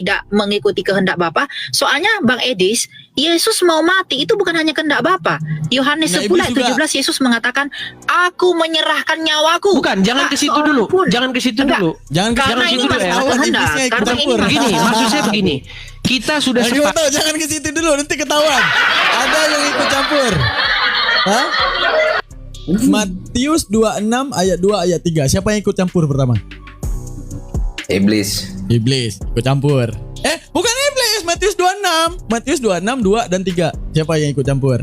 tidak mengikuti kehendak Bapa. Soalnya Bang Edis, Yesus mau mati itu bukan hanya kehendak Bapa. Yohanes 10 ayat 17 Yesus mengatakan, "Aku menyerahkan nyawaku." Bukan, jangan ke situ dulu. Jangan ke situ dulu. Jangan ke Karena ini masalah kehendak. Karena ini begini, maksud saya begini. Kita sudah sepakat. Jangan ke situ dulu, nanti ketahuan. Ada yang ikut campur. Hah? Matius 26 ayat 2 ayat 3. Siapa yang ikut campur pertama? Iblis Ikut campur. Bukan iblis, Matius 26. Matius 26 2 dan 3. Siapa yang ikut campur?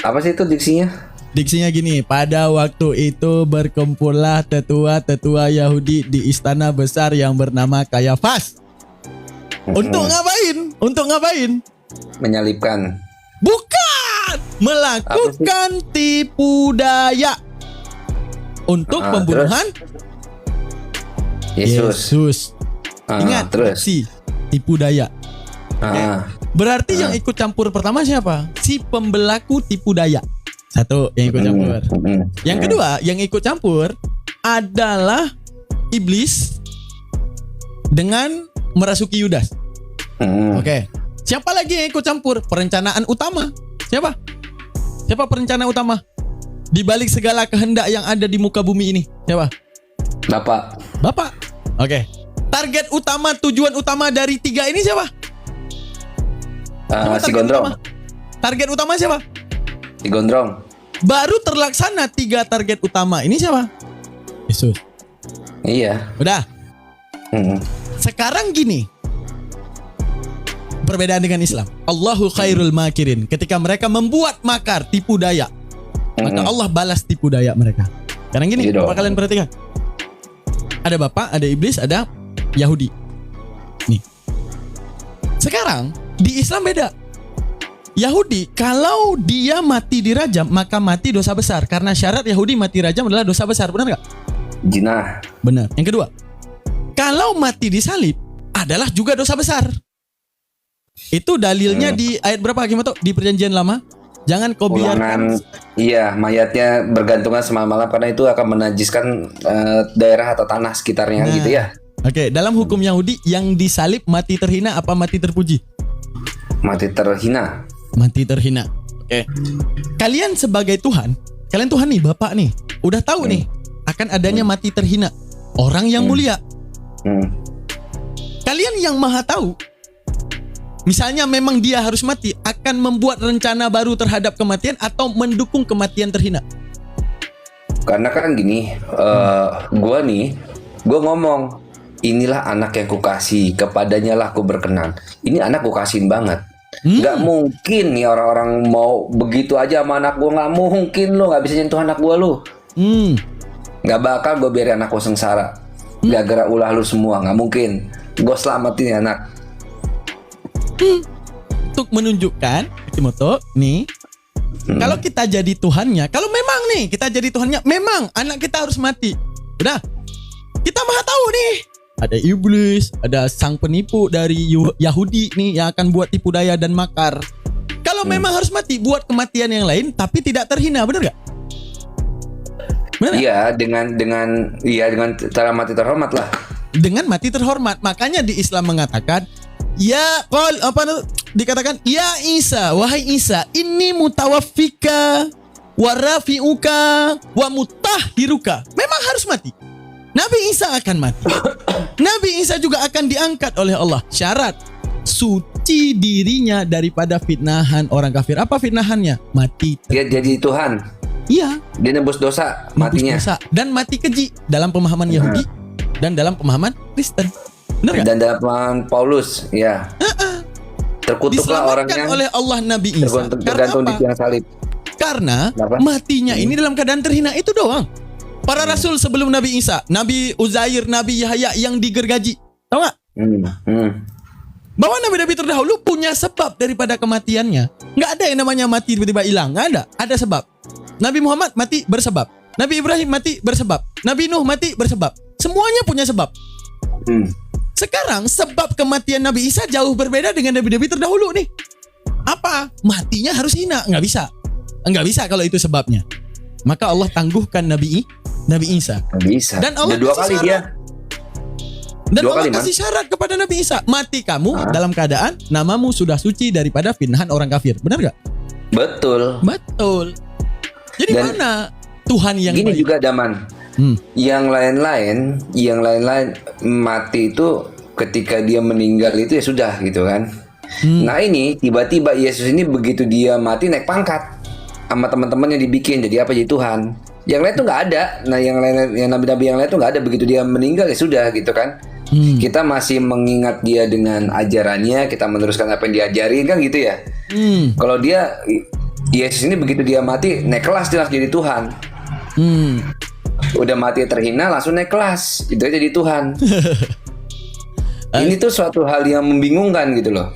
apa sih itu diksinya? Diksinya gini, pada waktu itu berkumpullah tetua-tetua Yahudi di istana besar yang bernama Kayafas. Untuk ngapain? Menyalibkan. Bukan, melakukan tipu daya untuk pembunuhan Yesus. Ingat, terus tipu daya. Berarti yang ikut campur pertama siapa? Si pembelaku tipu daya. Satu yang ikut campur. Yang kedua yang ikut campur adalah iblis dengan merasuki Yudas. Oke. Siapa lagi yang ikut campur? Perencanaan utama. Siapa perencana utama? Di balik segala kehendak yang ada di muka bumi ini. Siapa? Bapak. Oke. Target utama, tujuan utama dari 3 ini siapa? Si Gondrong. Target utama siapa? Si Gondrong. Baru terlaksana 3 target utama ini siapa? Yesus. Iya. Udah. Sekarang gini. Perbedaan dengan Islam. Allahu khairul makirin. Ketika mereka membuat makar, tipu daya, maka Allah balas tipu daya mereka. Sekarang gini, Bapak kalian perhatikan. Ada Bapak, ada iblis, ada Yahudi. Nih. Sekarang di Islam beda. Yahudi kalau dia mati dirajam maka mati dosa besar, karena syarat Yahudi mati rajam adalah dosa besar, benar nggak? Jinah. Benar. Yang kedua, kalau mati disalib adalah juga dosa besar. Itu dalilnya di ayat berapa Hakim Oto? Di Perjanjian Lama. Jangan kau biarkan. Iya, mayatnya bergantungan semalam-malam karena itu akan menajiskan daerah atau tanah sekitarnya gitu ya. Oke, dalam hukum Yahudi yang disalib mati terhina apa mati terpuji? Mati terhina. Mati terhina. Oke. Kalian sebagai Tuhan, kalian Tuhan nih, Bapak nih, udah tahu nih akan adanya mati terhina, orang yang mulia. Kalian yang maha tahu, misalnya memang dia harus mati, akan membuat rencana baru terhadap kematian atau mendukung kematian terhina? Karena kan gini, gue ngomong, inilah anak yang kukasih, kepadanya lah aku berkenan. Ini anak kukasihin banget. Gak mungkin nih orang-orang mau begitu aja sama anak gue. Gak mungkin lo gak bisa nyentuh anak gue lo. Gak bakal gue biarin anak gue sengsara gara-gara ulah lu semua. Gak mungkin. Gue selamatin anak. Untuk menunjukkan Timoto nih, kalau kita jadi Tuhannya, kalau memang nih kita jadi Tuhannya, memang anak kita harus mati. Udah, kita maha tahu nih. Ada iblis, ada sang penipu dari Yahudi nih yang akan buat tipu daya dan makar. Kalau memang harus mati, buat kematian yang lain tapi tidak terhina, benar gak? Iya, dengan cara mati terhormat lah. Dengan mati terhormat. Makanya di Islam mengatakan, dikatakan, ya Isa, wahai Isa, ini mutawaffika wa rafi'uka wa mutahhiruka. Memang harus mati. Nabi Isa akan mati. Nabi Isa juga akan diangkat oleh Allah. Syarat suci dirinya daripada fitnahan orang kafir. Apa fitnahannya? Mati. Dia jadi Tuhan. Iya. Dia nebus dosa matinya. Dosa. Dan mati keji dalam pemahaman Yahudi dan dalam pemahaman Kristen. Benar gak? Dan dalam pemahaman Paulus, ya. Terkutuklah orangnya oleh Allah Nabi Isa. Tergantung di tiang salib. Karena matinya ini dalam keadaan terhina, itu doang. Para rasul sebelum Nabi Isa, Nabi Uzair, Nabi Yahya yang digergaji, tahu nggak? Bahwa nabi-nabi terdahulu punya sebab daripada kematiannya. Nggak ada yang namanya mati tiba-tiba hilang, nggak ada. Ada sebab. Nabi Muhammad mati bersebab. Nabi Ibrahim mati bersebab. Nabi Nuh mati bersebab. Semuanya punya sebab. Sekarang sebab kematian Nabi Isa jauh berbeda dengan nabi-nabi terdahulu nih. Apa? Matinya harus hina, nggak bisa. Nggak bisa kalau itu sebabnya. Maka Allah tangguhkan Nabi Isa. Bisa. Dan Allah udah 2 kali dia. Dan Dua Allah kali, Man. kasih syarat kepada Nabi Isa, mati kamu dalam keadaan namamu sudah suci daripada fitnahan orang kafir. Benar gak? Betul. Betul. Jadi Dan mana Tuhan yang Gini baik? juga Daman. Yang lain-lain mati itu ketika dia meninggal itu ya sudah gitu kan. Nah ini tiba-tiba Yesus ini begitu dia mati naik pangkat sama teman-temannya dibikin jadi apa, jadi Tuhan. Yang lain tuh nggak ada. Nah yang lain, yang nabi-nabi yang lain tuh nggak ada, begitu dia meninggal ya sudah gitu kan. Kita masih mengingat dia dengan ajarannya, kita meneruskan apa yang diajarin kan gitu ya. Kalau dia Yesus ini begitu dia mati naik kelas jelas jadi Tuhan. Udah mati terhina langsung naik kelas, itu aja jadi Tuhan. Ini tuh suatu hal yang membingungkan gitu loh.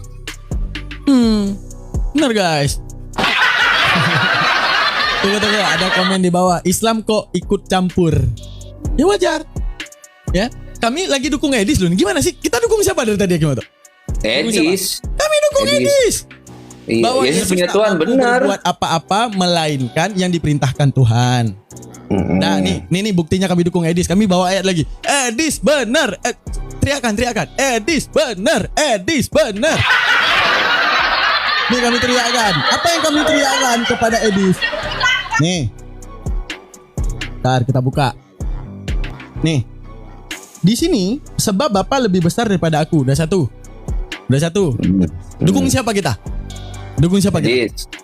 Benar guys. Tunggu, ada komen di bawah. Islam kok ikut campur? Ya wajar. Ya, kami lagi dukung Edis loh. Gimana sih? Kita dukung siapa dari tadi gimana tuh? Edis. Kami dukung Edis. Iya, Bahwa Yesus punya tak Tuhan, mampu benar. berbuat apa-apa melainkan yang diperintahkan Tuhan. Nah, nih buktinya kami dukung Edis. Kami bawa ayat lagi. Edis benar. Teriakan. Edis benar. Edis benar. Nih kami teriakan. Apa yang kami teriakan kepada Edis? Nih. Ntar kita buka. Nih. Di sini sebab Bapa lebih besar daripada aku. Udah satu. Dukung siapa kita?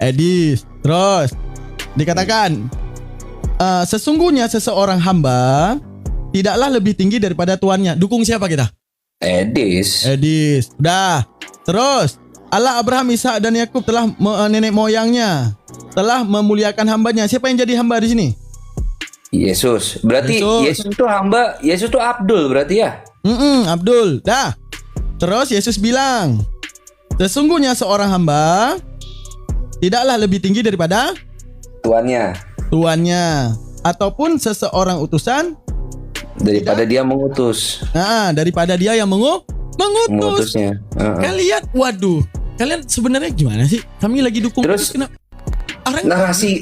Edis. Terus dikatakan sesungguhnya seseorang hamba tidaklah lebih tinggi daripada tuannya. Dukung siapa kita? Edis. Udah. Terus Allah Abraham, Ishak dan Yakub telah nenek moyangnya telah memuliakan hambanya. Siapa yang jadi hamba di sini? Yesus. Berarti Yesus itu hamba, Yesus itu Abdul berarti ya? Abdul. Dah. Terus Yesus bilang, sesungguhnya seorang hamba tidaklah lebih tinggi daripada tuannya ataupun seseorang utusan daripada dia mengutus. Daripada dia yang mengutusnya. Kalian, waduh, kalian sebenarnya gimana sih? Kami lagi dukung. Terus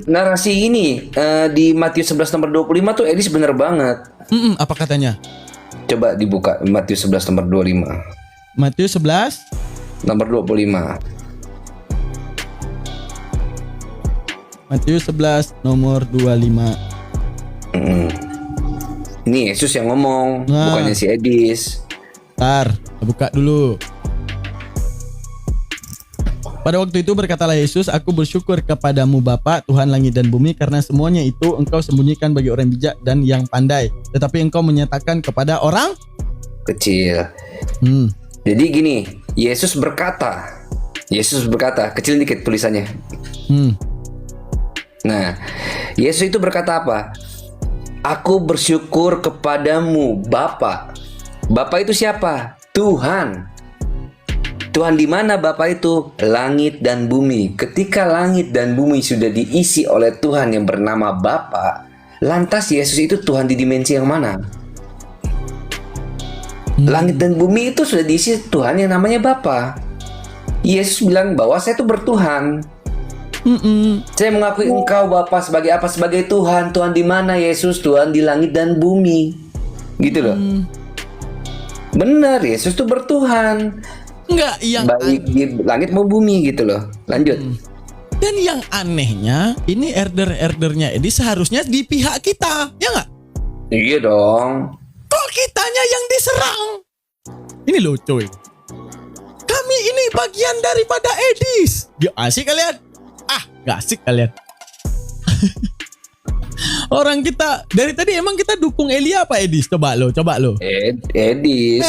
narasi ini di Matius 11 nomor 25 tuh Edis bener banget. Apa katanya? Coba dibuka Matius 11 nomor 25. Matius 11 nomor 25. Matius 11 nomor 25. Ini Yesus yang ngomong, bukannya si Edis. Ntar, buka dulu. Pada waktu itu berkatalah Yesus, aku bersyukur kepadamu Bapa, Tuhan langit dan bumi, karena semuanya itu engkau sembunyikan bagi orang bijak dan yang pandai, tetapi engkau menyatakan kepada orang kecil. Jadi gini, Yesus berkata, kecil dikit tulisannya. Nah, Yesus itu berkata apa? Aku bersyukur kepadamu Bapa. Bapa itu siapa? Tuhan. Tuhan di mana Bapa itu? Langit dan bumi. Ketika langit dan bumi sudah diisi oleh Tuhan yang bernama Bapa, lantas Yesus itu Tuhan di dimensi yang mana? Langit dan bumi itu sudah diisi Tuhan yang namanya Bapa. Yesus bilang bahwa saya itu bertuhan. Saya mengakui engkau Bapa sebagai apa? Sebagai Tuhan. Tuhan di mana Yesus? Tuhan di langit dan bumi. Gitu loh. Benar, Yesus itu bertuhan. Enggak, yang baik di langit mau bumi gitu loh. Lanjut. Dan yang anehnya, ini herdernya Edi seharusnya di pihak kita, ya nggak? Iya dong. Kok kitanya yang diserang? Ini loh coy. Kami ini bagian daripada Edis. Gak asik kalian? Gak asik kalian. Orang kita dari tadi emang kita dukung Elia apa Edis? Coba lo. Edis.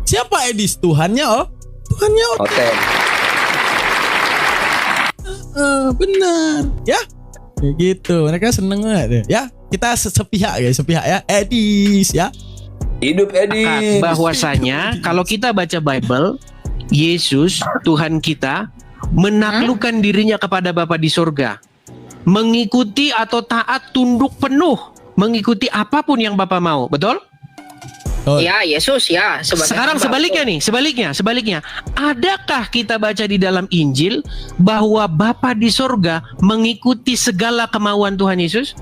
Siapa Edis? Tuhannya Tuhannya Hotel. Benar. Ya. Kayak gitu. Mereka seneng banget ya. Kita sepihak ya. Edis ya. Hidup Edis. Bahwasanya kalau kita baca Bible, Yesus Tuhan kita menaklukkan dirinya kepada Bapa di surga, mengikuti atau taat tunduk penuh, mengikuti apapun yang Bapa mau, betul? Ya, Yesus ya. Sekarang sebaliknya. Adakah kita baca di dalam Injil bahwa Bapa di surga mengikuti segala kemauan Tuhan Yesus?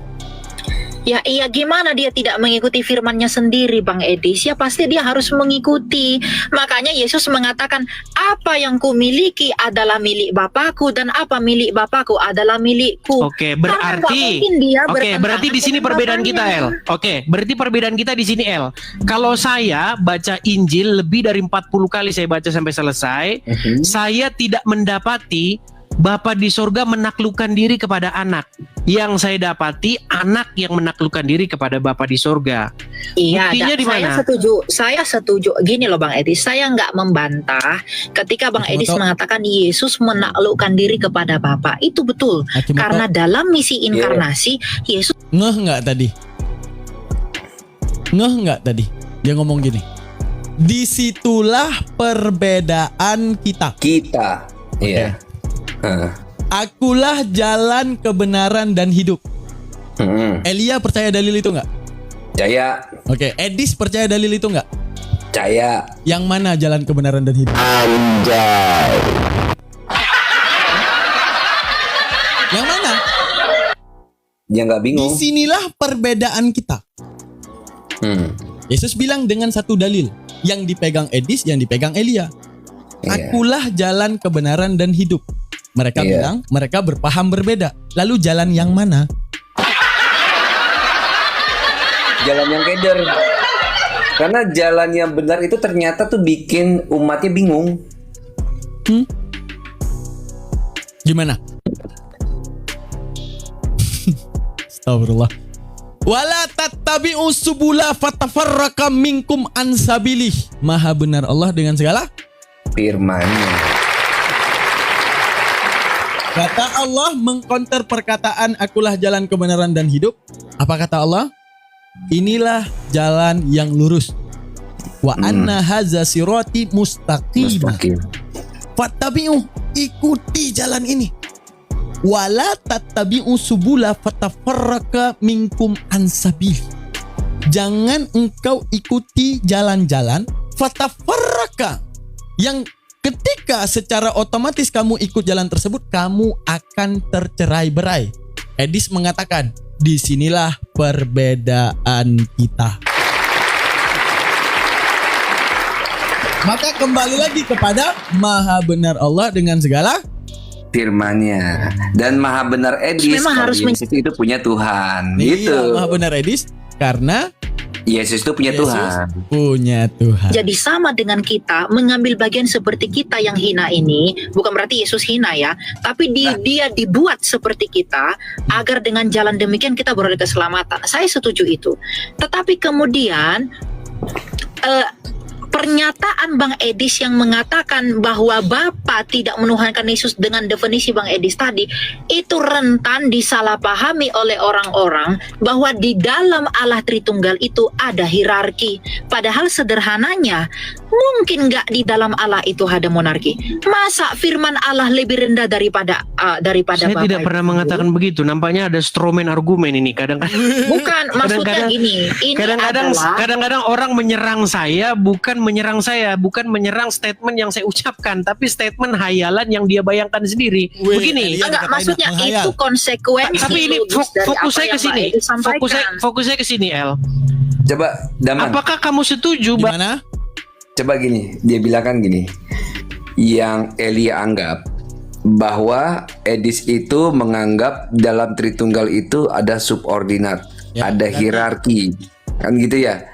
Ya iya, gimana dia tidak mengikuti firman-Nya sendiri, Bang Edis? Ya pasti dia harus mengikuti. Makanya Yesus mengatakan, apa yang kumiliki adalah milik Bapakku dan apa milik Bapakku adalah milikku. Oke, Karena nggak berarti mungkin dia Oke, bertentangan berarti di sini dengan perbedaan kita, Bapaknya. El. Oke, berarti perbedaan kita di sini, El. Kalau saya baca Injil lebih dari 40 kali saya baca sampai selesai, saya tidak mendapati Bapa di sorga menaklukkan diri kepada anak. Yang saya dapati anak yang menaklukkan diri kepada Bapa di sorga. Iya, Buktinya di mana? Saya setuju. Gini loh Bang Edis, saya nggak membantah ketika Bang Edis Akimoto. mengatakan Yesus menaklukkan diri kepada Bapa. Itu betul. Akimoto. Karena dalam misi inkarnasi, Yesus Ngeh nggak tadi? Ngeh nggak tadi? Dia ngomong gini. Disitulah perbedaan kita. Kita. Iya. Akulah jalan kebenaran dan hidup. Elia percaya dalil itu nggak? Percaya. Oke, Edis percaya dalil itu nggak? Percaya. Yang mana jalan kebenaran dan hidup? Yang mana? Dia nggak bingung. Disinilah perbedaan kita. Yesus bilang dengan satu dalil, yang dipegang Edis, yang dipegang Elia. Iya. Akulah jalan kebenaran dan hidup. Mereka Iya. bilang mereka berpaham berbeda. Lalu jalan yang mana? Jalan yang keder. Karena jalan yang benar itu ternyata tuh bikin umatnya bingung. Gimana? Astagfirullah. Wala tattabi'u subula fatafarraqa minkum an sabilih. Maha benar Allah dengan segala Firman-Nya. kata Allah mengkonter perkataan akulah jalan kebenaran dan hidup. Apa kata Allah? Inilah jalan yang lurus. Wa anna haza sirati mustaqim. Mustaqim. Fattabi'u, ikuti jalan ini. Wala tattabi'u subula fatafarraqa minkum an sabil. Jangan engkau ikuti jalan-jalan fatafarraqa yang ketika secara otomatis kamu ikut jalan tersebut, kamu akan tercerai-berai. Edis mengatakan, disinilah perbedaan kita. Maka kembali lagi kepada Maha Benar Allah dengan segala Firman-Nya. Dan maha benar Edis. Memang kalau harus Yesus itu punya Tuhan. Gitu. Iya, Maha Benar Edis karena Yesus itu punya Yesus Tuhan. punya Tuhan. jadi sama dengan kita mengambil bagian seperti kita yang hina ini, bukan berarti Yesus hina ya, tapi dia dibuat seperti kita agar dengan jalan demikian kita beroleh keselamatan. Saya setuju itu. Tetapi kemudian pernyataan Bang Edis yang mengatakan bahwa Bapa tidak menuhankan Yesus dengan definisi Bang Edis tadi, itu rentan disalahpahami oleh orang-orang bahwa di dalam Allah Tritunggal itu ada hierarki. Padahal sederhananya, mungkin nggak di dalam Allah itu ada monarki. Masa firman Allah lebih rendah daripada Saya Bapa tidak pernah itu? mengatakan begitu. Nampaknya ada strawman argumen ini kadang-kadang. Bukan, maksudnya Kadang-kadang- ini Kadang-kadang adalah kadang-kadang orang menyerang saya bukan menyerang statement yang saya ucapkan, tapi statement hayalan yang dia bayangkan sendiri. Wih, Begini. Elia enggak, dikatain maksudnya menghayal. itu konsekuensi Tapi ini logis dari fokus apa saya ke yang sini. Mbak Edis sampaikan. Fokus saya ke sini, El. Coba Daman. Apakah kamu setuju Gimana? Coba gini, dia bilang kan gini. Yang Elia anggap bahwa Edis itu menganggap dalam Tritunggal itu ada subordinat, Ya, ada berarti- hierarki. Kan gitu ya.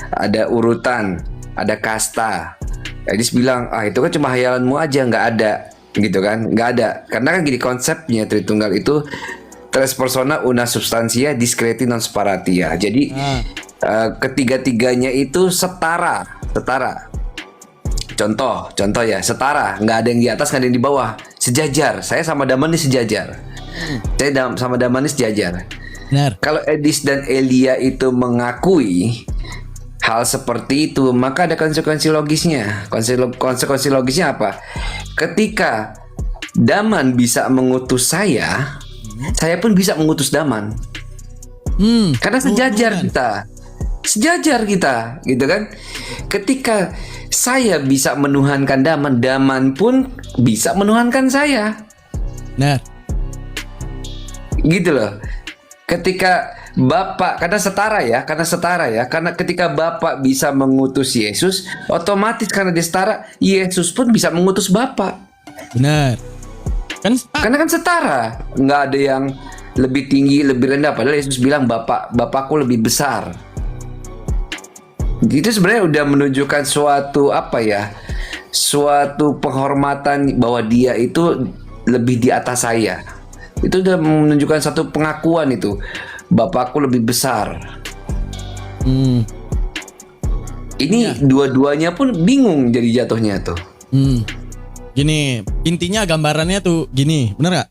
Ada urutan, ada kasta. Edis bilang, itu kan cuma hayalanmu aja, nggak ada. Gitu kan, nggak ada. Karena kan gini konsepnya Tritunggal itu tres persona una substantia discreti non separatia. Jadi ketiga-tiganya itu setara. Contoh ya, setara, nggak ada yang di atas, nggak ada yang di bawah, sejajar. Saya sama Daman ini sejajar. Saya sama Daman ini sejajar. Benar. Kalau Edis dan Elia itu mengakui hal seperti itu, maka ada konsekuensi logisnya. Konsekuensi logisnya apa? Ketika Daman bisa mengutus saya pun bisa mengutus Daman. Karena sejajar kita, gitu kan? Ketika saya bisa menuhankan Daman, Daman pun bisa menuhankan saya. Nah, Gitu loh. Ketika Bapak, karena setara ya, karena ketika Bapak bisa mengutus Yesus, otomatis karena dia setara, Yesus pun bisa mengutus Bapak. Benar. Kan Karena kan setara, nggak ada yang lebih tinggi, lebih rendah. Padahal Yesus bilang Bapakku lebih besar. Itu sebenarnya udah menunjukkan suatu suatu penghormatan bahwa dia itu lebih di atas saya. Itu udah menunjukkan satu pengakuan itu. Bapakku lebih besar. Ini dua-duanya pun bingung jadi jatuhnya tuh. Gini, intinya gambarannya tuh gini, bener gak?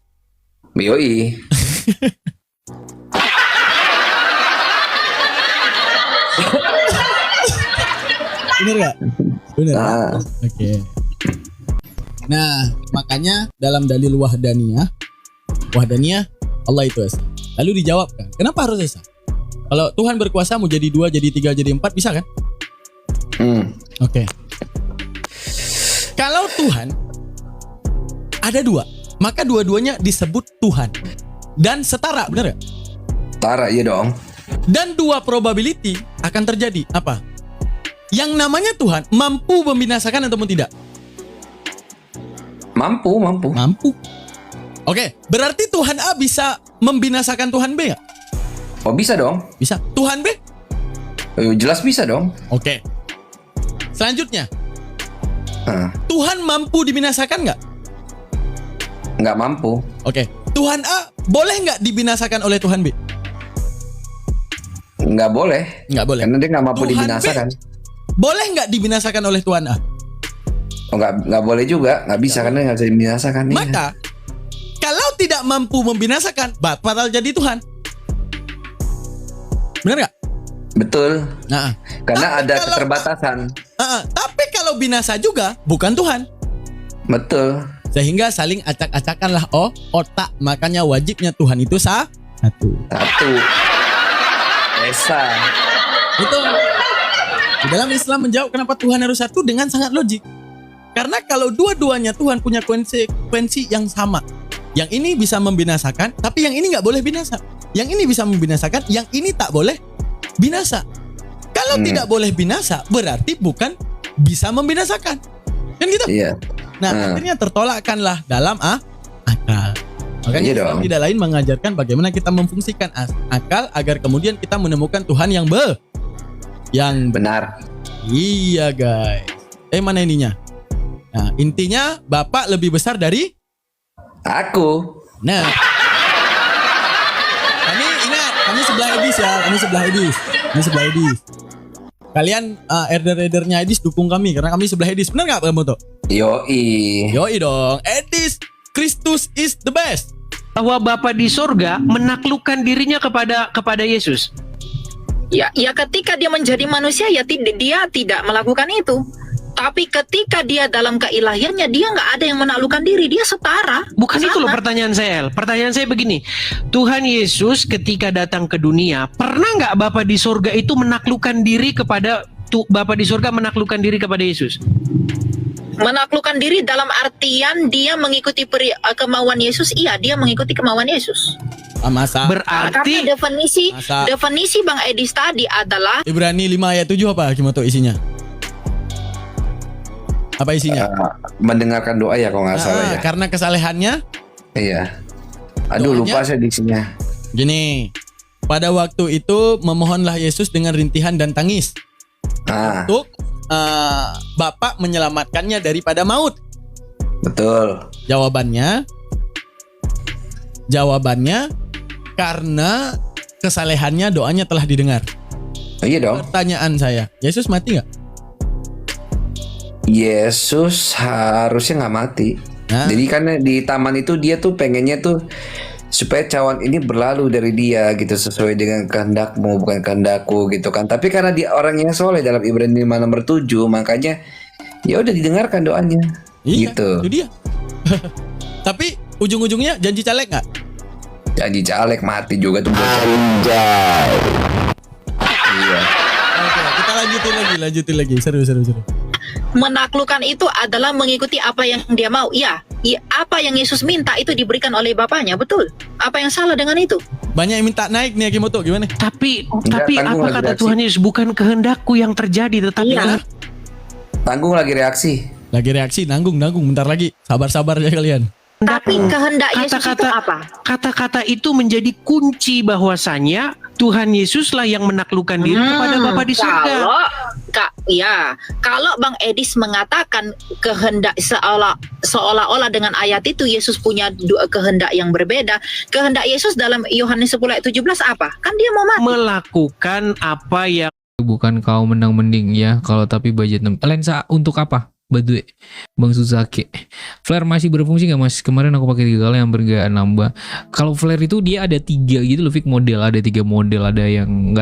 Yoi. Bener gak? Bener. Nah. Oke. Nah, makanya dalam dalil wahdaniyah Allah itu esa. Lalu dijawabkan, kenapa harus esa? Kalau Tuhan berkuasa mau jadi 2, jadi 3, jadi 4 bisa kan? Oke. Kalau Tuhan ada 2, maka dua-duanya disebut Tuhan dan setara, benar gak? Setara ya dong. Dan 2 probability akan terjadi apa? Yang namanya Tuhan mampu membinasakan ataupun tidak? Mampu. Mampu. Oke, berarti Tuhan A bisa membinasakan Tuhan B nggak? Oh bisa dong. Bisa. Tuhan B? Jelas bisa dong. Oke. Selanjutnya, Tuhan mampu dibinasakan nggak? Nggak mampu. Oke. Tuhan A boleh nggak dibinasakan oleh Tuhan B? Nggak boleh. Nggak boleh. Karena dia nggak mampu Tuhan dibinasakan. B boleh nggak dibinasakan oleh Tuhan A? Oh nggak boleh juga. Nggak bisa karena nggak bisa dibinasakan. Maka kalau tidak mampu membinasakan, batal jadi Tuhan. Benar nggak? Betul. Nah, Karena tapi ada kalau- keterbatasan. Tapi kalau binasa juga bukan Tuhan. Betul. Sehingga saling acak-acakanlah otak. Makanya wajibnya Tuhan itu satu. Satu. Esa. Itu di dalam Islam menjawab kenapa Tuhan harus satu dengan sangat logik. Karena kalau dua-duanya Tuhan punya konsekuensi yang sama. Yang ini bisa membinasakan, tapi yang ini nggak boleh binasa. Yang ini bisa membinasakan, yang ini tak boleh binasa. Kalau tidak boleh binasa, berarti bukan bisa membinasakan. Kan gitu? Iya. Nah, akhirnya tertolakkanlah dalam akal. Makanya Iya Islam dong. tidak lain mengajarkan bagaimana kita memfungsikan akal agar kemudian kita menemukan Tuhan yang Benar. Iya guys. Mana ininya? Nah, intinya Bapak lebih besar dari Aku. Nah, kami ingat, kami sebelah Edis ya, kami sebelah Edis. Kalian herder-herdernya Edis dukung kami karena kami sebelah Edis. Benar nggak kamu tuh? Yoi. Yoi dong, Edis, Kristus is the best. Bahwa Bapa di sorga menaklukkan dirinya kepada Yesus. Ya ketika dia menjadi manusia ya dia tidak melakukan itu. Tapi ketika dia dalam keilahiannya dia nggak ada yang menaklukkan diri, dia setara. Bukan itu loh Sama. pertanyaan saya, El. Pertanyaan saya begini. Tuhan Yesus ketika datang ke dunia, pernah nggak Bapa di sorga itu menaklukkan diri kepada Bapa di sorga menaklukkan diri kepada Yesus? Menaklukkan diri dalam artian dia mengikuti kemauan Yesus. Iya, dia mengikuti kemauan Yesus. Masa Berarti Karena Masa- definisi Bang Edis tadi adalah Ibrani 5 ayat 7 apa Kimoto isinya? Apa isinya? Mendengarkan doa ya kalau nggak salah ya. Karena kesalehannya Iya. Aduh Doanya- lupa saya diksinya. gini. Pada waktu itu memohonlah Yesus dengan rintihan dan tangis untuk Bapak menyelamatkannya daripada maut. Betul. Jawabannya karena kesalehannya doanya telah didengar. Iya dong. Pertanyaan saya, Yesus mati nggak? Yesus harusnya nggak mati. Nah. Jadi karena di taman itu dia tuh pengennya tuh supaya cawan ini berlalu dari dia gitu sesuai dengan kehendakmu bukan kehendakku gitu kan. Tapi karena dia orang yang soleh dalam Ibrani 5 nomor 7 makanya ya udah didengarkan doanya. Iya, Gitu. itu dia. Tapi ujung-ujungnya janji caleg nggak? Janji caleg mati juga tuh Anjay. Iya. Oke, kita lanjutin lagi. Seru. menaklukkan itu adalah mengikuti apa yang dia mau. Ya, Ya, apa yang Yesus minta itu diberikan oleh Bapaknya, betul? Apa yang salah dengan itu? Banyak yang minta naik nih Akimoto, gimana? Tapi tanggung apa lagi kata reaksi. Tuhan Yesus, bukan kehendakku yang terjadi tetapi Iya. Tanggung lagi reaksi. Lagi reaksi, nanggung, bentar lagi. Sabar-sabar ya kalian. Tapi kehendak Yesus itu Kata-kata- apa? kata-kata itu menjadi kunci bahwasanya Tuhan Yesuslah yang menaklukkan diri kepada Bapa di surga. Kalau Bang Edis mengatakan kehendak seolah-olah dengan ayat itu Yesus punya dua kehendak yang berbeda. Kehendak Yesus dalam Yohanes 10 ayat 17 apa? Kan dia mau mati. Melakukan apa yang Bukan kau menang mending ya, kalau tapi budget lensa untuk apa? Badue, Bang Suzake. Flare masih berfungsi nggak Mas? Kemarin aku pakai 3 kali hampir nggak nambah. Kalau flare itu dia ada 3 gitu loh, Fik, model. Ada 3 model, ada yang nggak